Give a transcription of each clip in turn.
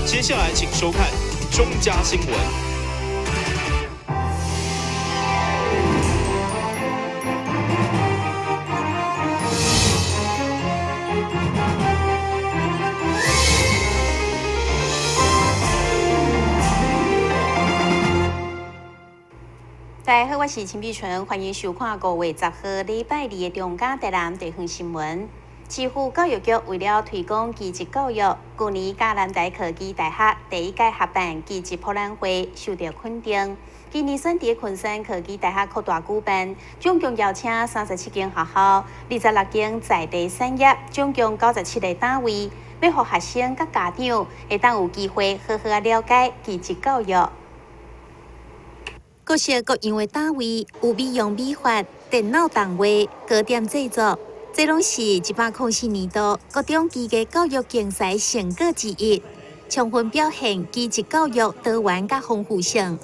接下来请收看中嘉新闻。大家好，我是陈碧纯，欢迎收看5月10号礼拜二的中嘉台南地方新闻。市府教育局为了推广技职教育，去年嘉南大科技大学第一届合办技职博览会受到肯定。今年选在昆山科技大学扩大举办，总共邀请37间学校、26间在地产业，总共97个单位，要让学生甲家长会当有机会好好了解技职教育。各式各样的单位有美容美发、电脑动画、糕点制作，这拢是104年度各种技艺教育竞赛成果之一，充分表现技职教育多元甲丰富性。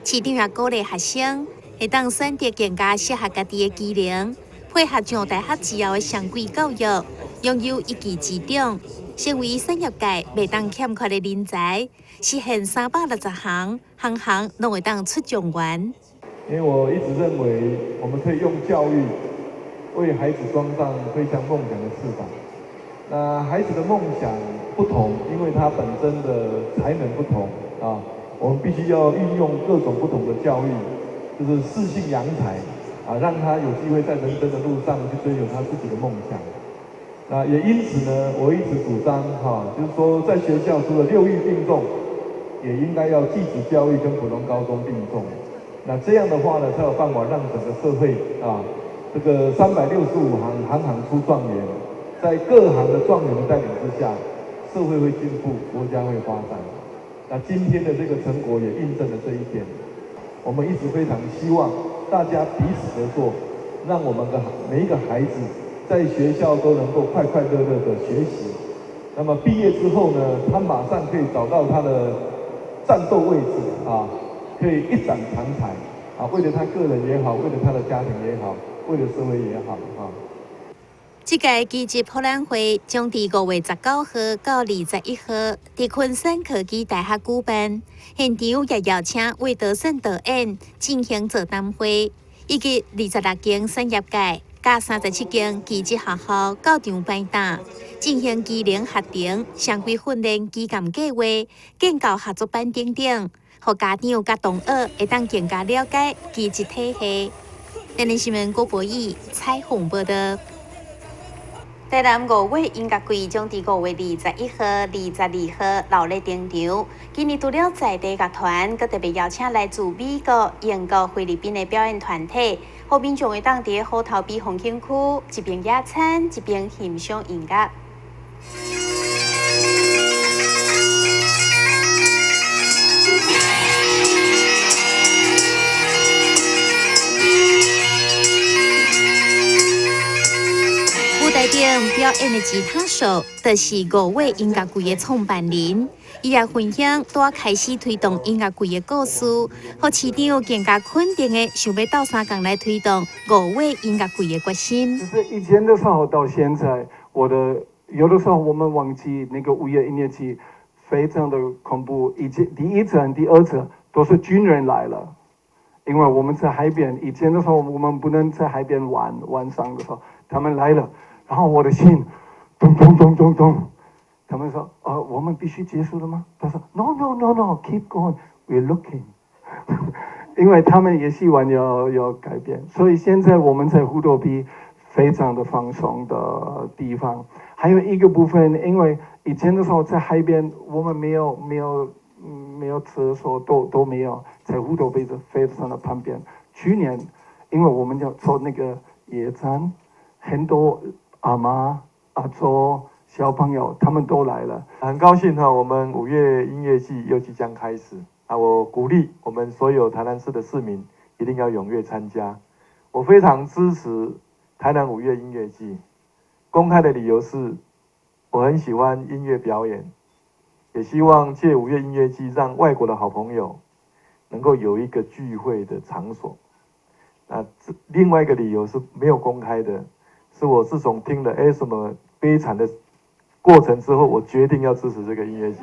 市长也鼓励学生会当选择更加适合家己的技能，配合上大学之后的双轨教育，拥有一技之长，成为产业界未当欠缺的人才。实现360行，行行拢会当出状元。因为我一直认为，我们可以用教育为孩子装上飞向梦想的翅膀。那孩子的梦想不同，因为他本身的才能不同啊，我们必须要运用各种不同的教育，就是适性扬才啊，让他有机会在人生的路上去追求他自己的梦想。那也因此呢，我一直主张就是说，在学校除了6育并重，也应该要技职教育跟普通高中并重。那这样的话呢，才有办法让整个社会这个365行，行行出状元，在各行的状元的带领之下，社会会进步，国家会发展。那今天的这个成果也印证了这一点。我们一直非常希望大家彼此合作，让我们的每一个孩子在学校都能够快快乐乐的学习。那么毕业之后呢，他马上可以找到他的战斗位置可以一展长才为了他个人也好，为了他的家庭也好，为了社会也好这届技职博览会将在5月19号到21号在昆山科技大学举办，现场也邀请魏德胜导演进行座谈会，以及26间产业界加37间技职学校到场摆档，进行技能学程、常规训练、基干计划、建构合作班等等，让家长甲同学会当更加了解技职体系。台南新闻郭博义采访报道。台南5月音乐季将在5月21号、22号闹热登场。今年除了在地乐团，佮特别邀请来自美国、英国、菲律宾的表演团体，后面将会当伫虎头埤风景区一边野餐，一边欣赏音乐。台顶表演的吉他手，就是5月音乐季的创办人。伊也分享在开始推动音乐季的故事，和市长更加肯定的想要到3港来推动5月音乐季的决心。就是以前的时候到现在，有的时候我们忘记那个5月音乐季非常的恐怖。以前第一次、第二次都是军人来了，因为我们在海边。以前的时候我们不能在海边玩，晚上的时候他们来了。然后我的心咚咚咚咚咚，他们说我们必须结束了吗？他说 No No No No Keep going We're looking 因为他们也希望要改变，所以现在我们在虎头埤非常的放松的地方。还有一个部分，因为以前的时候在海边我们没有厕所，都没有，在虎头埤是非常的旁边。去年因为我们要做那个野餐，很多阿妈、阿祖、小朋友他们都来了，很高兴我们5月音乐季又即将开始我鼓励我们所有台南市的市民一定要踊跃参加。我非常支持台南5月音乐季，公开的理由是我很喜欢音乐表演，也希望借5月音乐季让外国的好朋友能够有一个聚会的场所。那另外一个理由是没有公开的，是我自从听了什么悲惨的过程之后，我决定要支持这个音乐季。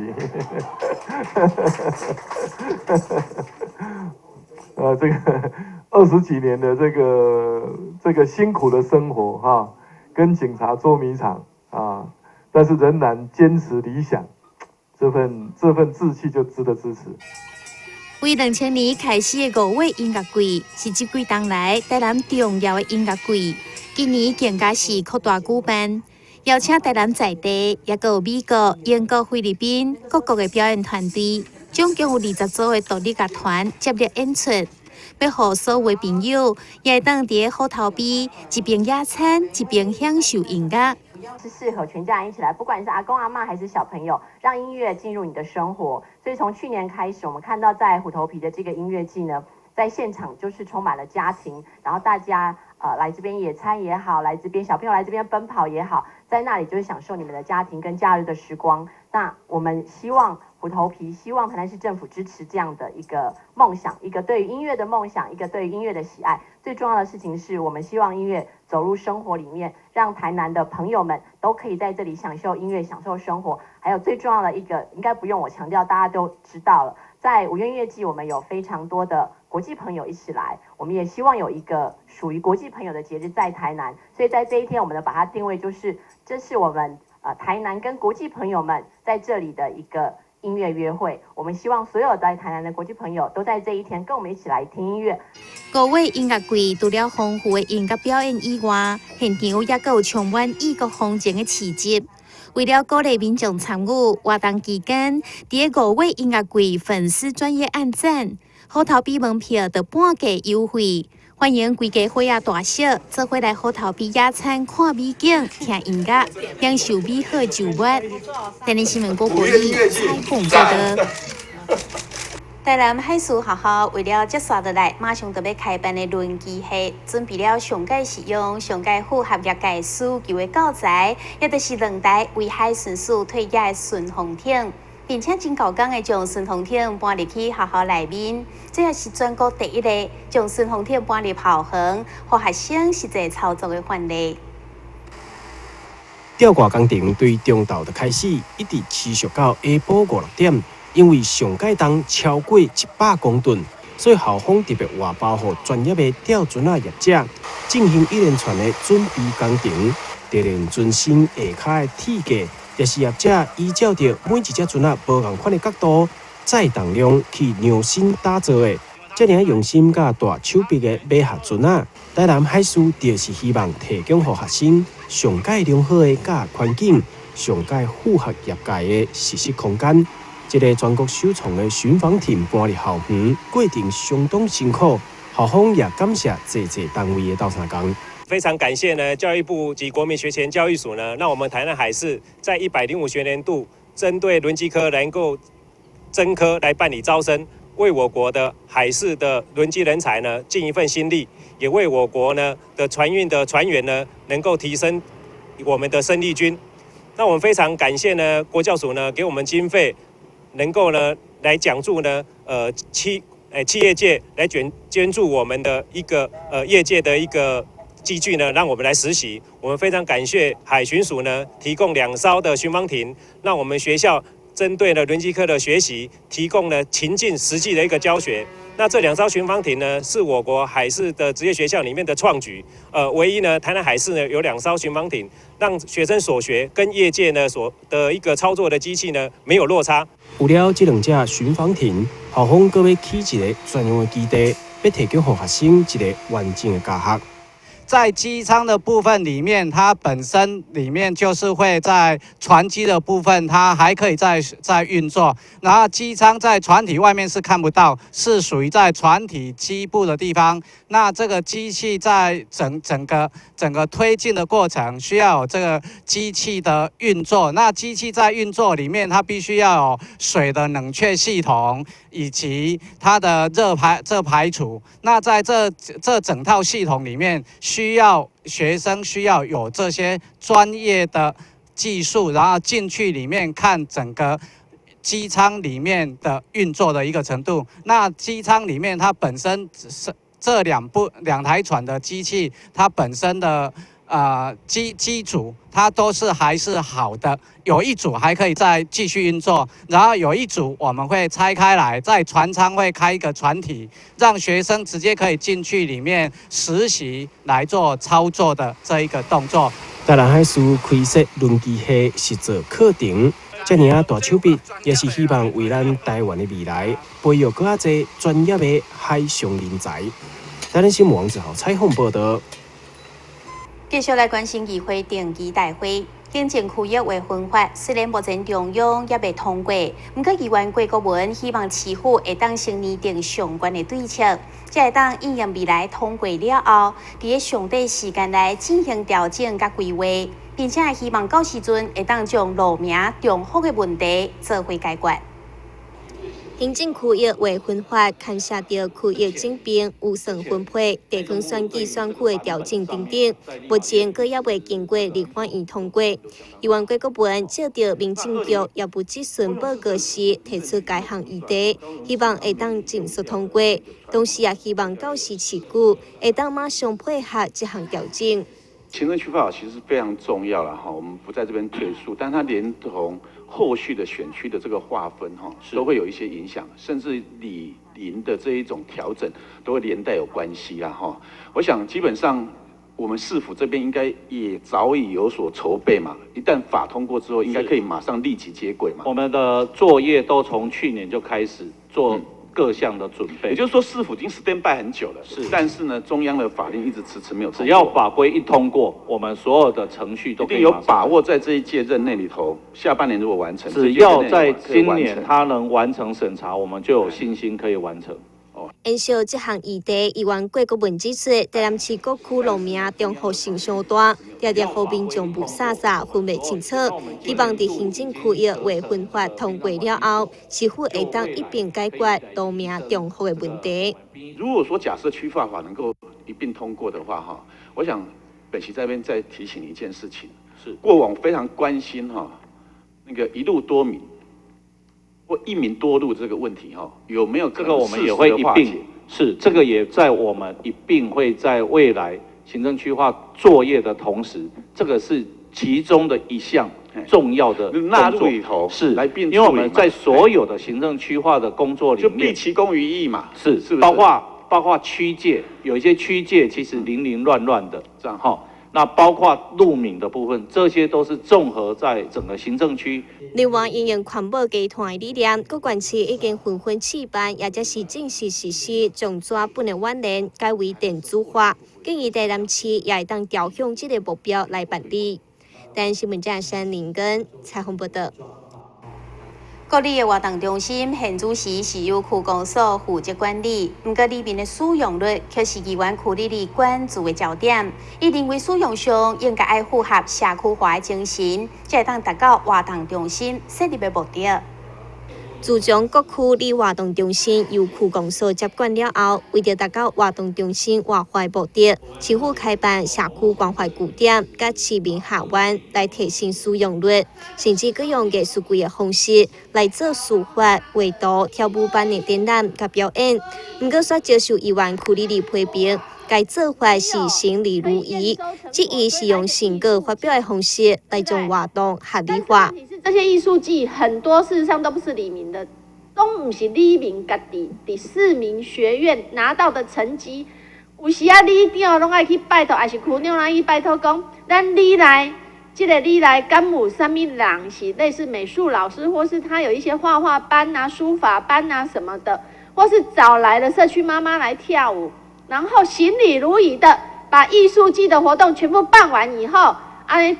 这个20几年的这个辛苦的生活哈，跟警察捉迷藏啊，但是仍然坚持理想，这份志气就值得支持。为2000年开始的5月音乐季，是这几年来台南重要的音乐季。今年更加是扩大举办，邀请台南在地，也有美国、英国、菲律宾各国的表演团队，总共有20组的独立乐团接力演出。要让所有的朋友也当伫好头边，一边野餐，一边享受音乐。是适合全家人一起来，不管是阿公阿嬷还是小朋友，让音乐进入你的生活。所以从去年开始，我们看到在虎头皮的这个音乐季呢，在现场就是充满了家庭，然后大家来这边野餐也好，来这边小朋友来这边奔跑也好，在那里就是享受你们的家庭跟假日的时光。那我们希望虎头皮，希望台南市政府支持这样的一个梦想，一个对于音乐的梦想，一个对于音乐的喜爱。最重要的事情是我们希望音乐走入生活里面，让台南的朋友们都可以在这里享受音乐，享受生活。还有最重要的一个，应该不用我强调，大家都知道了，在5月音乐季，我们有非常多的国际朋友一起来，我们也希望有一个属于国际朋友的节日在台南。所以在这一天，我们呢把它定位就是，这是我们台南跟国际朋友们在这里的一个音乐约会。我们希望所有在台南的国际朋友都在这一天跟我们一起来听音乐。5月音乐季除了丰富的音乐表演以外，现场也有充满异国风情的市集。为了鼓励民众参与，活动期间，伫5月音乐季粉丝专业按赞，好头比门票得半价优惠。欢迎规家伙仔大小做伙来好头比野餐、看美景、听音乐，享受美好的周末。台南新闻广播里采访报道。台南海事学校为了接续落来马上就要开办的轮机系，准备了上届实用、上届符合业界需求的教材，也就是2台为海巡署退役的顺风艇，并且真高工的将顺风艇搬入去学校内面。这也是全国第一个将顺风艇搬入校园，给学生实际操作的范例。吊挂工程对中昼就开始，一直持续到下晡5、6点。因为上届重超过100公吨，所以校方特别外包给专业的吊船业者进行一连串的准备工程，地连船身下骹的体格，也是业者依照着每一只船无同款的角度、载重量去量身打造的。这样用心甲大手笔的买下船台南海事就是希望提供给学生上届良好的教育环境，上届符合业界的实习空间。这个全国首创的巡防艇搬入校园，过程相当辛苦，校方也感谢各单位的斗相共。非常感谢呢，教育部及国民学前教育署呢，让我们台南海事在105学年度针对轮机科能够增科来办理招生，为我国的海事的轮机人才呢尽一份心力，也为我国呢的船运的船员呢能够提升我们的生力军。那我们非常感谢呢国教署呢给我们经费。能够呢来讲助呢企业界来捐助我们的一个业界的一个机具呢，让我们来实习。我们非常感谢海巡署呢提供2艘的巡防艇，让我们学校针对了轮机科的学习提供了情境实际的一个教学。那这2艘巡防艇呢，是我国海事的职业学校里面的创举。唯一呢，台南海事呢有2艘巡防艇，让学生所学跟业界呢所的一个操作的机器呢没有落差。有了这2只巡防艇，校方阁要起一个专用的基地，要提供给学生一个完整的教学。在机舱的部分里面，它本身里面就是会在船机的部分，它还可以在运作。然后机舱在船体外面是看不到，是属于在船体基部的地方。那这个机器在整个推进的过程，需要有这个机器的运作。那机器在运作里面，它必须要有水的冷却系统，以及它的热排除。那在这整套系统里面，学生需要有这些专业的技术，然后进去里面看整个机舱里面的运作的一个程度。那机舱里面它本身是这2台船的机器，它本身的机组，它都是还是好的。有一组还可以再继续运作，然后有一组我们会拆开来，在船舱会开一个船体，让学生直接可以进去里面实习来做操作的这一个动作。台南海事开设轮机系实作课程，这么大手笔，也是希望为咱台湾的未来培育更加多专业的海上人才。台南新闻网1号采访报道。继续来关心议会定期大会，行政区域划分法虽然目前中央也未通过，不过议员郭国文希望市府会当先拟定相关的对策，才会当应用未来通过了后，在上短时间内进行调整甲规划，并且希望到时阵会当将路名重复的问题做回解决。行政区域划分法牵涉到区域整并、预算分配、地方选举选区的调整等等，目前阁也未经过立法院通过。议员郭国文照着民政局也不质询报告时提出该项议题，希望会当尽速通过，同时也希望到时市区会当马上配合这项调整。行政区划其实非常重要了哈，我们不在这边赘述，但它连同后续的选区的这个划分哈，都会有一些影响，甚至里邻的这一种调整都会连带有关系啦哈。我想基本上我们市府这边应该也早已有所筹备嘛，一旦法通过之后，应该可以马上立即接轨嘛。我们的作业都从去年就开始做各项的准备，也就是说市府已经 stand by 很久了，但是呢，中央的法令一直迟迟没有通过。只要法规一通过，我们所有的程序都可以一定有把握在这一届任内里头，下半年如果完成，只要在今年它能完成审查，我们就有信心可以完成。因照这项议题，议员郭国文指出，台南市各区路名重复性相大，常常互民众不傻分袂清楚。希望在行政区域划分法通过了后，市府会当一并解决路名重复的问题。如果说假设区划法能够一并通过的话，哈，我想本席这边再提醒一件事情，是过往非常关心哈那个一路多民或一民多路这个问题哈，有没有这个我们也会一并这个也在我们一并会在未来行政区划作业的同时，这个是其中的一项重要的纳入里头来并，因为我们在所有的行政区划的工作里面，就毕其功于役嘛，是不是？包括区界，有一些区界其实零零乱乱的，这样哈。那包括路名的部分，这些都是综合在整个行政区。另外，因应环保集团的理念，各县市已经纷纷试办，也就是正式实施将纸本的万年改为电子化，建议台南市也会当朝向这个目标来办理。台南新闻站山林根采访报道。各里的活动中心现主时是由区公所负责管理，不过里面的使用率却是议员区里关注的焦点。伊认为使用上应该爱符合社区化的精神，才会当达到活动中心设立的目的。自从各区里活动中心由区公所接管了后，为了达到活动中心活化的目的，市府开办社区关怀据点，甲市民下湾来提升使用率，甚至佮用艺术季的方式来做书法、画图、跳舞班的展览甲表演。不过，却接受议员区里批评，该做法是行礼如仪，质疑是用成果发表的方式来将活动合理化。这些艺术季很多事实上都不是李明的，都不是李明家己第4名学院拿到的成绩。有时啊，里长拢爱去拜托，还是区长来去拜托讲，咱里来，里来敢有啥物人是类似美术老师，或是他有一些画画班啊、书法班啊什么的，或是找来了社区妈妈来跳舞，然后行礼如仪的把艺术季的活动全部办完以后，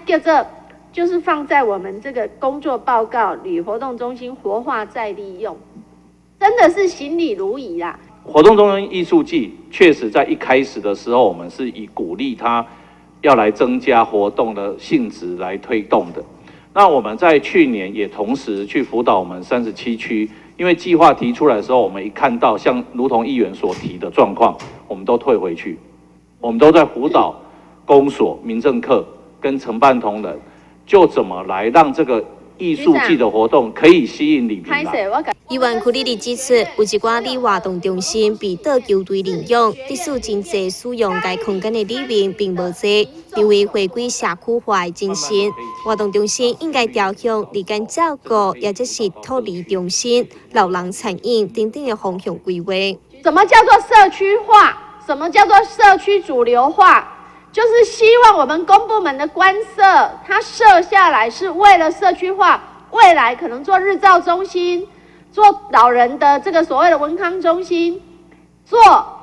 叫做。就是放在我们这个工作报告里，活动中心活化再利用，真的是行礼如仪啦。活动中心艺术季确实在一开始的时候，我们是以鼓励它要来增加活动的性质来推动的。那我们在去年也同时去辅导我们37区，因为计划提出来的时候，我们一看到像如同议员所提的状况，我们都退回去，我们都在辅导公所、民政课跟承办同仁。就怎么来让这个艺术季的活动可以吸引李明来？议员区里里指出，有一寡里活动中心被倒球队利用，历史真济使用该空间的里面并无多，因为回归社区化的精神，活动中心应该朝向日间照顾，也就是脱离中心、老人餐饮等等的方向规划。什么叫做社区化？什么叫做社区主流化？就是希望我们公部门的官舍，它设下来是为了社区化，未来可能做日照中心，做老人的这个所谓的文康中心，做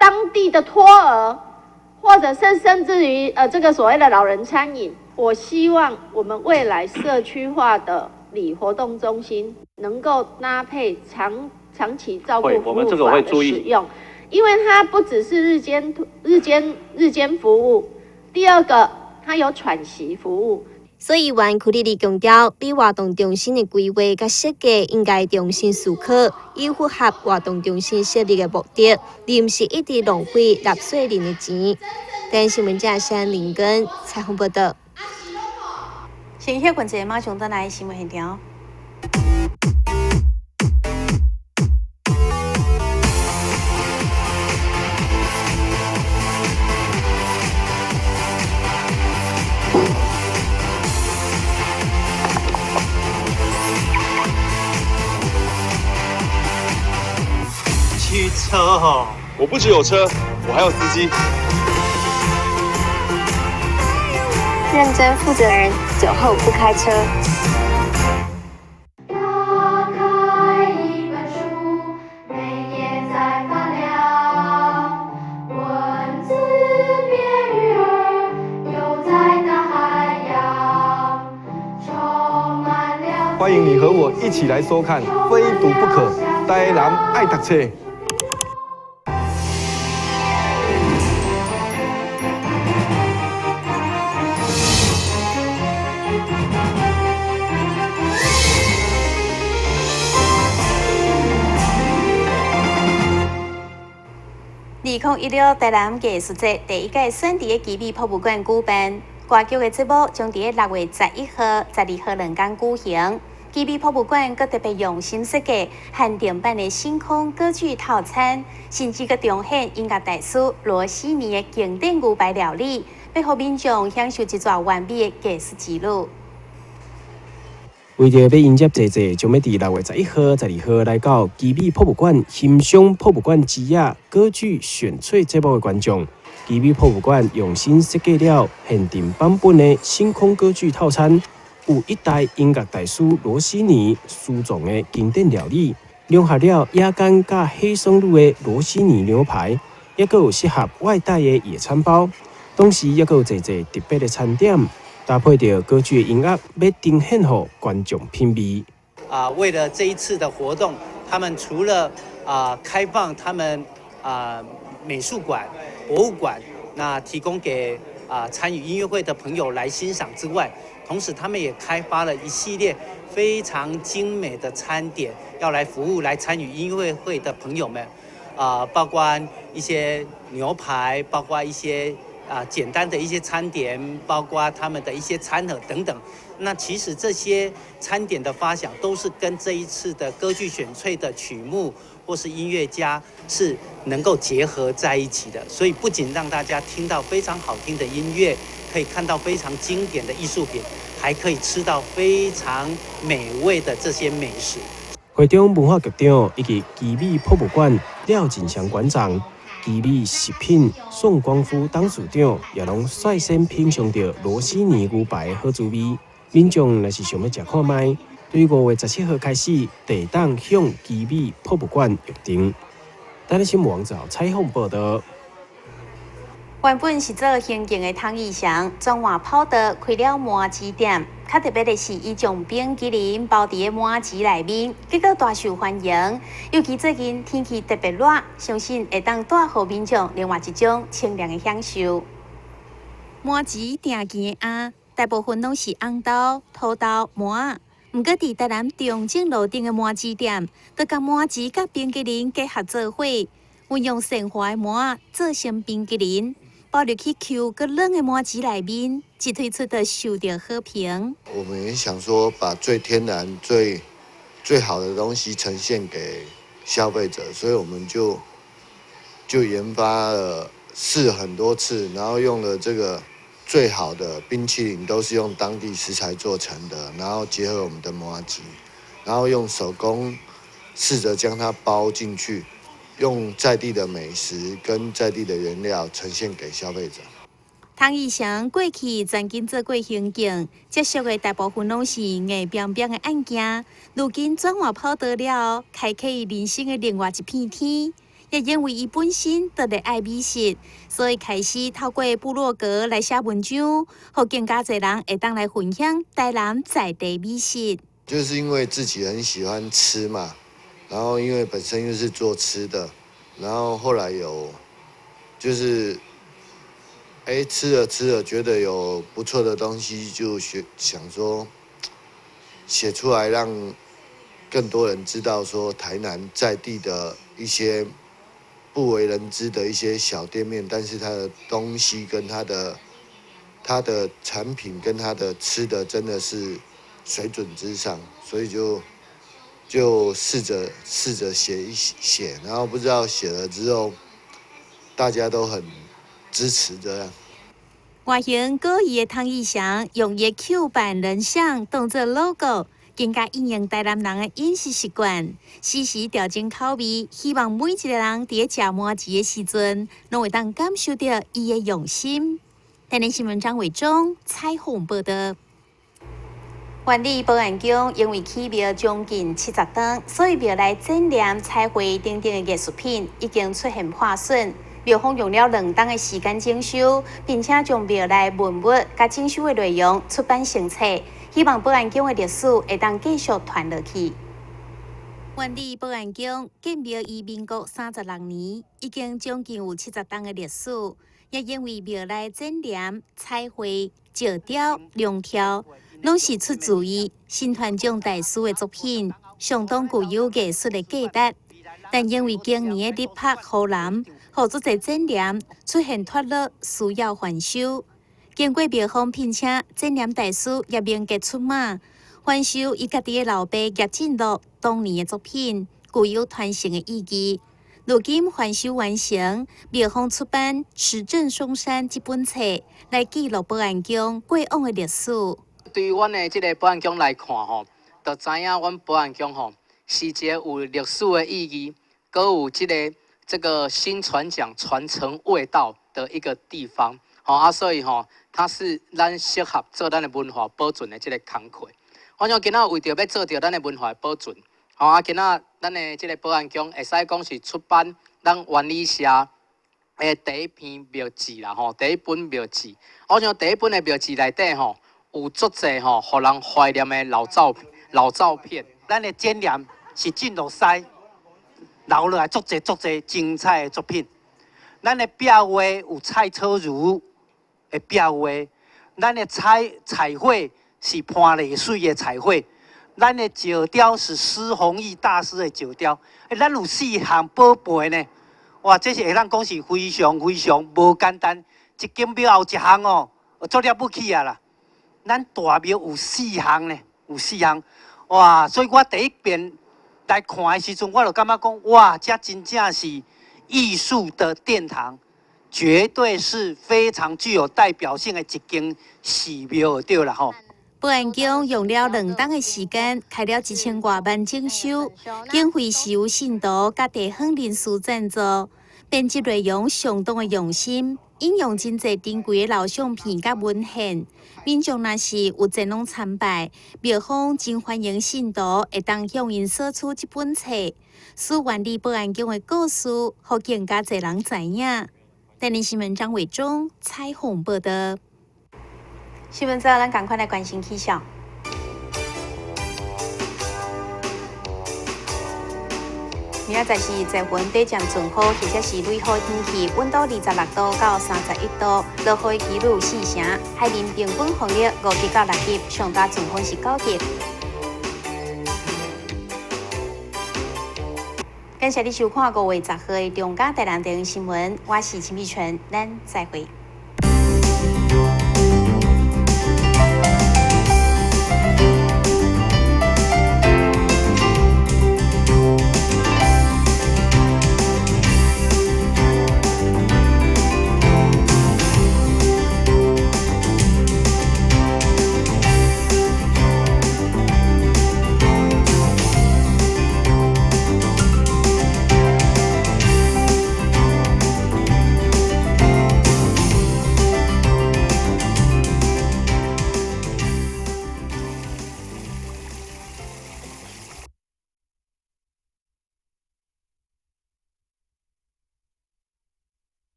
当地的托儿，或者甚至于这个所谓的老人餐饮。我希望我们未来社区化的里活动中心能够搭配长期照顾服务法的使用，因为它不只是日间服务。第二个，它有喘息服务。所以，湾区里强调，里活动中心的规划甲设计应该重新思考，以符合活动中心设立的目的，而不是一直浪费纳税人的钱。但新闻家山林根采访报道。先歇群者，马上转来新闻现场。汽车哦，我不只有车，我还有司机。认真负责人，酒后不开车。打开一本书，每页在发亮，文字变鱼儿，游在大海洋，充满了。欢迎你和我一起来收看《非读不可》，台南爱读册。2016台南艺术节第一届选伫基美博物馆举办，歌剧的节目将伫6月11号、12号2天举行。基美博物馆佮特别用心设计限定版的星空歌剧套餐，甚至佮重现音乐大师罗西尼的经典牛排料理，要让民众享受一座完美的艺术之旅。为着要迎接姐姐，将要伫6月11号、12号来到基美博物馆欣赏博物馆之夜歌剧选粹节目的观众。基美博物馆用心设计了限定版本的星空歌剧套餐，有一代音乐大师罗西尼私藏的经典料理，融合了野干甲黑松露的罗西尼牛排，也有适合外带的野餐包，同时也有侪特别的餐点。搭配着歌剧的音乐，要呈现给观众品味。为了这一次的活动，他们除了开放他们美术馆、博物馆，那提供给参与音乐会的朋友来欣赏之外，同时他们也开发了一系列非常精美的餐点，要来服务来参与音乐会的朋友们。包括一些牛排，包括一些。简单的一些餐点，包括他们的一些餐盒等等。那其实这些餐点的发想都是跟这一次的歌剧选粹的曲目或是音乐家是能够结合在一起的。所以不仅让大家听到非常好听的音乐，可以看到非常经典的艺术品，还可以吃到非常美味的这些美食。会中文化局长以及基美博物馆廖锦祥馆长。基美食品宋光夫董事长也拢率先品尝到罗西尼牛排的好滋味。民众若是想要食看卖，对5月17号开始，地当向基美博物馆预定。台湾新闻网找采访报道。原本是做行径的汤义祥，转换跑道开了麻糍店。较特别的是，伊将冰淇淋包伫麻糍内面，结果大受欢迎。尤其最近天气特别热，相信会当带予民众另外一种清凉的享受。麻糍定件大部分拢是红豆、土豆、麻。毋过伫台南中正路顶的麻糍店，就将麻糍甲冰淇淋结合做伙，运用鲜花的麻做成冰淇淋。包入去 Q 个冷的麻糍内面，一推出就受到好评。我们也想说，把最天然、最最好的东西呈现给消费者，所以我们就研发了试很多次，然后用了这个最好的冰淇淋都是用当地食材做成的，然后结合我们的麻糬，然后用手工试着将它包进去，用在地的美食跟在地的原料呈现给消费者。汤义祥过去曾经做过刑警，接触的大部分拢是硬冰冰的案件，如今转换跑道了，开启人生的另外一片天。也因为伊本身特别爱美食，所以开始透过部落格来写文章，互更加侪人会当来分享台南在地美食。就是因为自己很喜欢吃嘛，然后因为本身又是做吃的，然后后来有就是吃了觉得有不错的东西，就想说写出来，让更多人知道说台南在地的一些不为人知的一些小店面，但是它的东西跟它的产品跟它的吃的真的是水准之上，所以就试着写一写，然后不知道写了之后大家都很支持这样。外形各异的汤义祥用伊 Q 版人像当作 logo， 更加应用台南人的饮食习惯，时时调整口味，希望每一个人伫食麻糬的时阵，拢会当感受到伊的用心。台南新闻张伟忠采访报道。万里保安宫因为起庙将近70档，所以庙内展览、彩绘等等的艺术品已经出现破损。庙方用了2档的时间整修，并且将庙内文物甲整修的内容出版成册，希望保安宫的历史会当继续传落去。万里保安宫建庙于民国36年，已经将近有70档的历史，也因为庙内展览、彩绘、石雕、龙条，拢是出自于新团长大师的作品，相当具有艺术的价值。但因为今年的日拍忽南，互足侪展览出现脱落，需要翻修。经过庙方聘请展览大师叶明杰出马，翻修伊家己的老爸叶振禄当年的作品，具有传承的意义。如今翻修完成，庙方出版《持镇松山》这本册，来记录保安宫过往的历史。对于阮的这个保安宫来看吼，就知影阮保安宫吼是一个有历史的意义，搁有这个新传讲传承味道的一个地方。所以它是咱适合做咱的文化保存的这个工课。我想今仔为着要做到咱的文化保存，今仔咱的这个保安宫会使讲是出版咱原理社的第一篇庙志啦，第一本庙志。我想第一本的庙志内底有足侪互人怀念的老照片。咱的展览是进入西留落来足侪精彩的作品。咱的壁画有蔡楚如的壁画，咱的彩绘是潘丽水的彩绘，咱的石雕是施弘毅大师的石雕。咱有4项宝贝呢，哇，这是会当讲是非常无简单。一间庙后一项做了不起啊啦！咱大庙有4项呢，有4项，哇！所以我第一遍来看的时阵，我就感觉讲，哇，这真正是艺术的殿堂，绝对是非常具有代表性的一间寺庙对啦吼。保安宫用了2档的时间，开了1000多万整修，经费是由信徒甲地方人士赞助，编辑内容相当的用心。引用真侪珍贵的老相片甲文献，民众若是有前往参拜，庙方真欢迎信徒会当向因索取这本册，使万里保安宫的故事，互更加侪人知影。台南新闻张伟忠采访报道。新闻之后，咱赶快来关心气象。明仔载是侪云短暂转好，或者是雷雨天气，温度26度到31度，落雨几率4成，海面平均风力5级到6级，上大阵风是9级。感谢你收看5月10号的中嘉台南电视新闻，我是陈碧纯，咱再会。